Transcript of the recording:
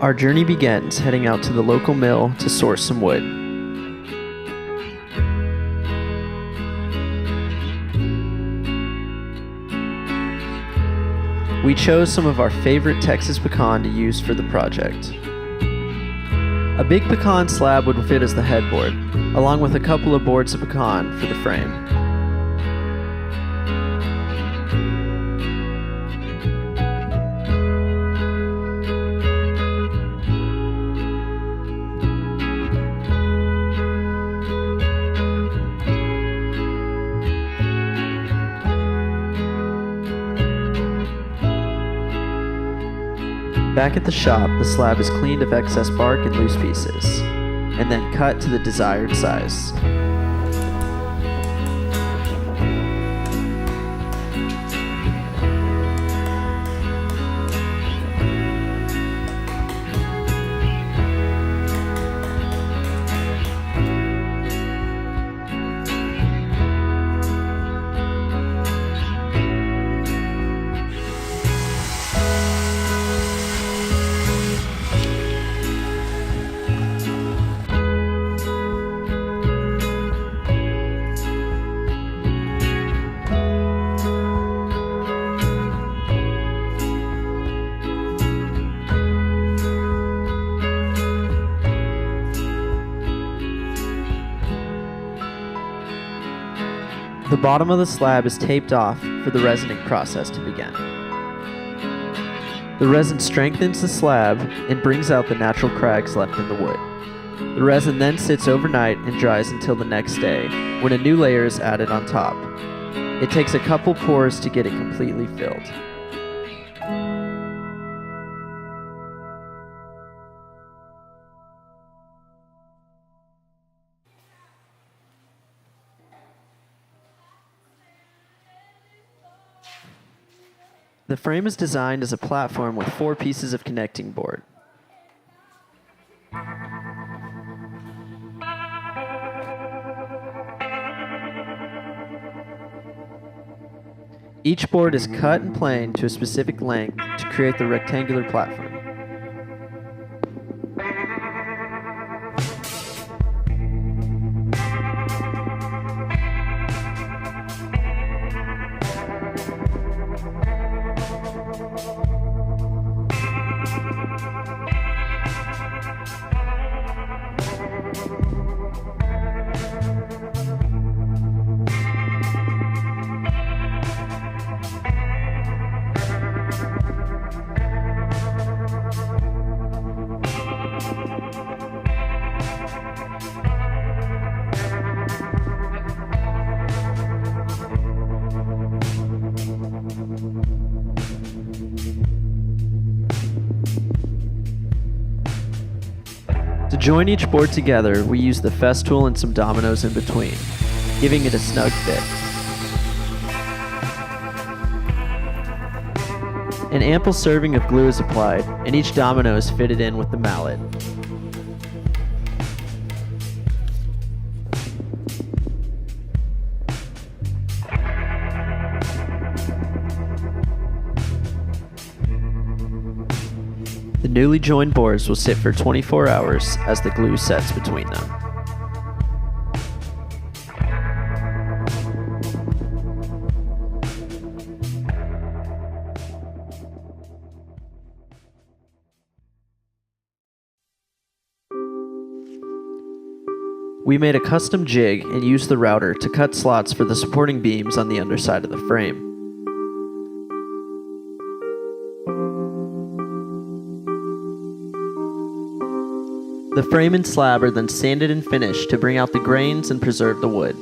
Our journey begins heading out to the local mill to source some wood. We chose some of our favorite Texas pecan to use for the project. A big pecan slab would fit as the headboard, along with a couple of boards of pecan for the frame. Back at the shop, the slab is cleaned of excess bark and loose pieces, and then cut to the desired size. The bottom of the slab is taped off for the resining process to begin. The resin strengthens the slab and brings out the natural crags left in the wood. The resin then sits overnight and dries until the next day, when a new layer is added on top. It takes a couple pours to get it completely filled. The frame is designed as a platform with 4 pieces of connecting board. Each board is cut and planed to a specific length to create the rectangular platform. To join each board together, we use the fest tool and some dominoes in between, giving it a snug fit. An ample serving of glue is applied, and each domino is fitted in with the mallet. The newly joined boards will sit for 24 hours as the glue sets between them. We made a custom jig and used the router to cut slots for the supporting beams on the underside of the frame. The frame and slab are then sanded and finished to bring out the grains and preserve the wood.